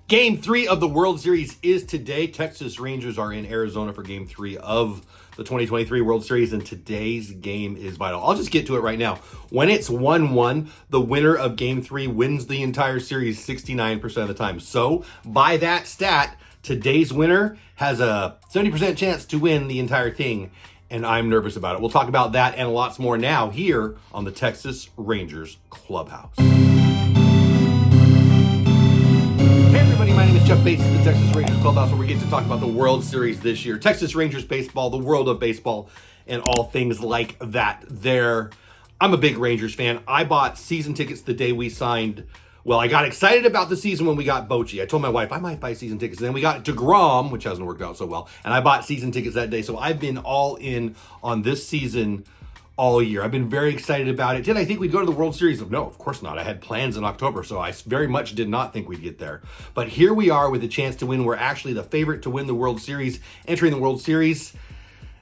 Game 3 of the World Series is today. Texas Rangers are in Arizona for Game 3 of the 2023 World Series, and today's game is vital. I'll just get to it right now. When it's 1-1, the winner of Game 3 wins the entire series 69% of the time. So, by that stat, today's winner has a 70% chance to win the entire thing, and I'm nervous about it. We'll talk about that and lots more now here on the Texas Rangers Clubhouse. Hey everybody, my name is Jeff Bates of the Texas Rangers Clubhouse, where we get to talk about the World Series this year. Texas Rangers baseball, the world of baseball, and all things like that there. I'm a big Rangers fan. I bought season tickets the day we signed. Well, I got excited about the season when we got Bochy. I told my wife I might buy season tickets. And then we got DeGrom, which hasn't worked out so well. And I bought season tickets that day. So I've been all in on this season all year. I've been very excited about it. Did I think we'd go to the World Series? No, of course not. I had plans in October, so I very much did not think we'd get there. But here we are with a chance to win. We're actually the favorite to win the World Series, entering the World Series.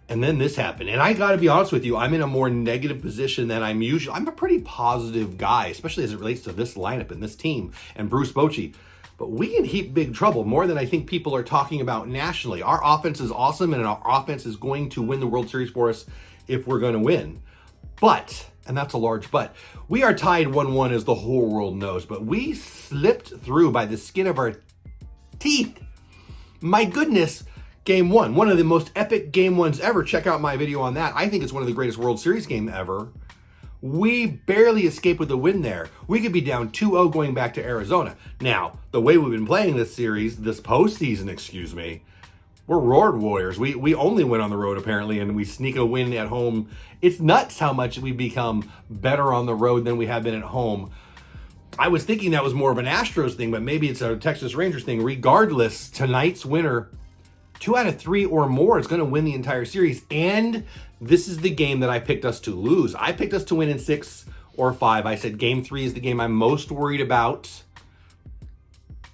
And then this happened. And I got to be honest with you, I'm in a more negative position than I'm usually. I'm a pretty positive guy, especially as it relates to this lineup and this team and Bruce Bochy. But we can heap big trouble, more than I think people are talking about nationally. Our offense is awesome, and our offense is going to win the World Series for us if we're going to win. But, and that's a large but, we are tied 1-1 as the whole world knows, but we slipped through by the skin of our teeth. My goodness, Game 1, one of the most epic Game 1s ever. Check out my video on that. I think it's one of the greatest World Series game ever. We barely escaped with a win there. We could be down 2-0 going back to Arizona. Now, the way we've been playing this series, this postseason, we're road warriors. We only win on the road, apparently, and we sneak a win at home. It's nuts how much we've become better on the road than we have been at home. I was thinking that was more of an Astros thing, but maybe it's a Texas Rangers thing. Regardless, tonight's winner, 2 out of 3 or more, is going to win the entire series. And this is the game that I picked us to lose. I picked us to win in 6 or 5. I said Game 3 is the game I'm most worried about.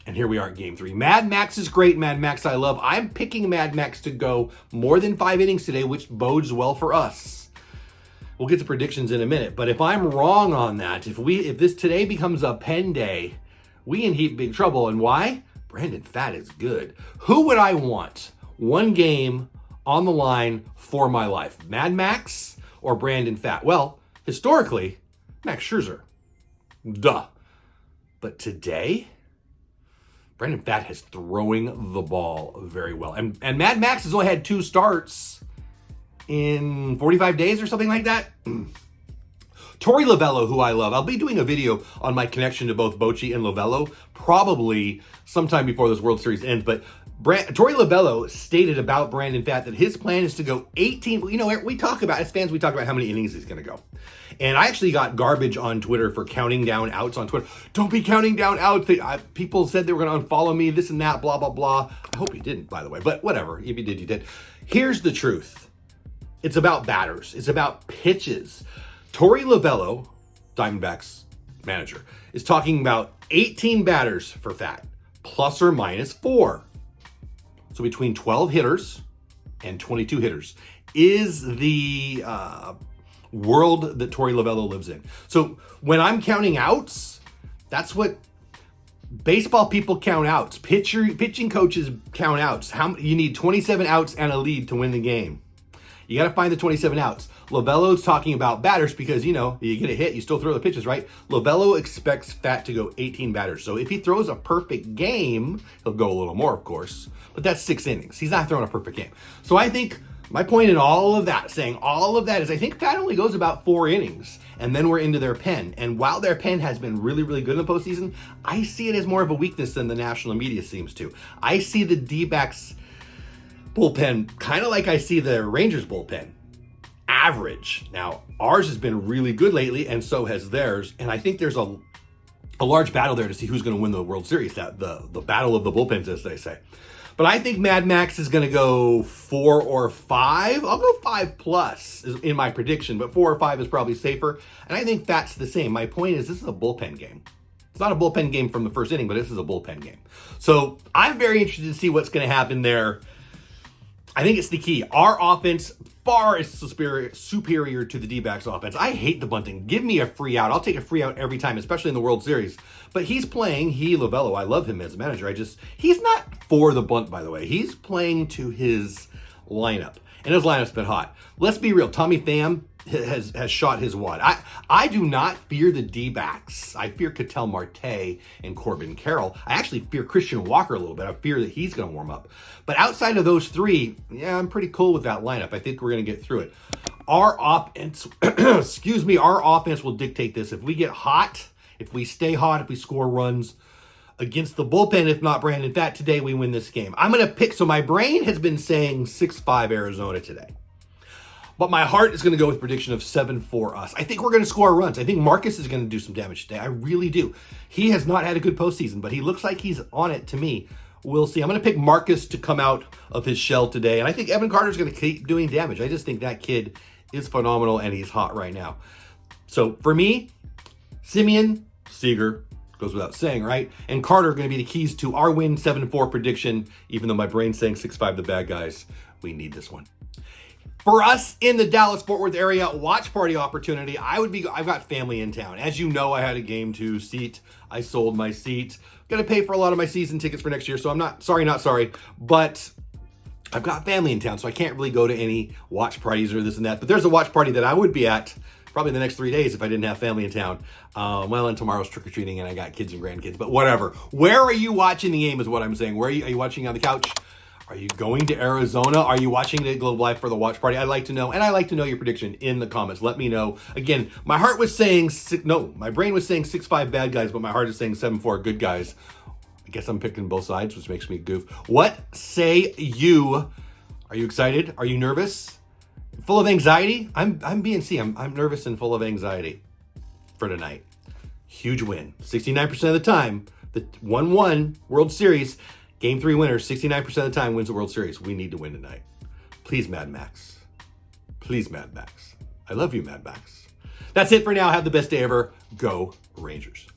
And here we are at Game 3. Mad Max is great. Mad Max I love. I'm picking Mad Max to go more than 5 innings today, which bodes well for us. We'll get to predictions in a minute. But if I'm wrong on that, if this today becomes a pen day, we in heap big trouble. And why? Brandon Pfaadt is good. Who would I want? One game on the line for my life. Mad Max or Brandon Pfaadt? Well, historically, Max Scherzer. Duh. But today, Brandon Pfaadt is throwing the ball very well. And Mad Max has only had 2 starts in 45 days or something like that. Torey Lovullo, who I love. I'll be doing a video on my connection to both Bochy and Lovullo probably sometime before this World Series ends. But Torey Lovullo stated about Brandon Pfaadt that his plan is to go 18. You know, we talk about, as fans, we talk about how many innings he's going to go. And I actually got garbage on Twitter for counting down outs on Twitter. Don't be counting down outs. People said they were going to unfollow me, this and that, blah, blah, blah. I hope you didn't, by the way. But whatever. If you did, you did. Here's the truth. It's about batters. It's about pitches. Torey Lovullo, Diamondbacks manager, is talking about 18 batters for Pfaadt, plus or minus 4. So between 12 hitters and 22 hitters is the world that Torey Lovullo lives in. So when I'm counting outs, that's what baseball people count outs. Pitching coaches count outs. You need 27 outs and a lead to win the game. You got to find the 27 outs. Lovullo's talking about batters because, you know, you get a hit, you still throw the pitches, right? Lovullo expects Pfaadt to go 18 batters. So if he throws a perfect game, he'll go a little more, of course. But that's 6 innings. He's not throwing a perfect game. So I think my point in all of that, saying all of that, is I think Pfaadt only goes about 4 innings. And then we're into their pen. And while their pen has been really, really good in the postseason, I see it as more of a weakness than the national media seems to. I see the D-backs bullpen kind of like I see the Rangers bullpen. Average. Now, ours has been really good lately, and so has theirs. And I think there's a large battle there to see who's going to win the World Series, the battle of the bullpens, as they say. But I think Mad Max is going to go 4 or 5. I'll go 5 plus in my prediction, but 4 or 5 is probably safer. And I think that's the same. My point is, this is a bullpen game. It's not a bullpen game from the first inning, but this is a bullpen game. So I'm very interested to see what's going to happen there I think it's the key. Our offense far is superior to the D-backs offense. I hate the bunting. Give me a free out. I'll take a free out every time, especially in the World Series. But he's playing, Lovullo, I love him as a manager. He's not for the bunt, by the way. He's playing to his lineup. And his lineup's been hot. Let's be real. Tommy Pham has shot his wad. I do not fear the D-backs. I fear Ketel Marte and Corbin Carroll. I actually fear Christian Walker a little bit. I fear that he's going to warm up. But outside of those three, yeah, I'm pretty cool with that lineup. I think we're going to get through it. Our offense, our offense will dictate this. If we get hot, if we stay hot, if we score runs against the bullpen, if not Brandon Pfaadt, today we win this game. I'm going to pick, so my brain has been saying 6-5 Arizona today. But my heart is going to go with prediction of 7-4 us. I think we're going to score runs. I think Marcus is going to do some damage today. I really do. He has not had a good postseason, but he looks like he's on it to me. We'll see. I'm going to pick Marcus to come out of his shell today. And I think Evan Carter's going to keep doing damage. I just think that kid is phenomenal and he's hot right now. So for me, Simeon, Seager, goes without saying, right? And Carter are going to be the keys to our win 7-4 prediction, even though my brain's saying 6-5 the bad guys. We need this one. For us in the Dallas-Fort Worth area, watch party opportunity. I've got family in town. As you know, I had a game 2 seat. I sold my seat. Going to pay for a lot of my season tickets for next year, so I'm not sorry, but I've got family in town, so I can't really go to any watch parties or this and that. But there's a watch party that I would be at probably in the next 3 days if I didn't have family in town. And tomorrow's trick-or-treating and I got kids and grandkids, but whatever. Where are you watching the game is what I'm saying. Where are you watching on the couch? Are you going to Arizona? Are you watching the Globe Live for the watch party? I'd like to know, and I'd like to know your prediction in the comments. Let me know. Again, my heart was saying, my brain was saying 6-5 bad guys, but my heart is saying 7-4 good guys. I guess I'm picking both sides, which makes me goof. What say you? Are you excited? Are you nervous? Full of anxiety? I'm BNC. I'm nervous and full of anxiety for tonight. Huge win. 69% of the time, the 1-1 World Series, Game 3 winner, 69% of the time wins the World Series. We need to win tonight. Please, Mad Max. Please, Mad Max. I love you, Mad Max. That's it for now. Have the best day ever. Go Rangers.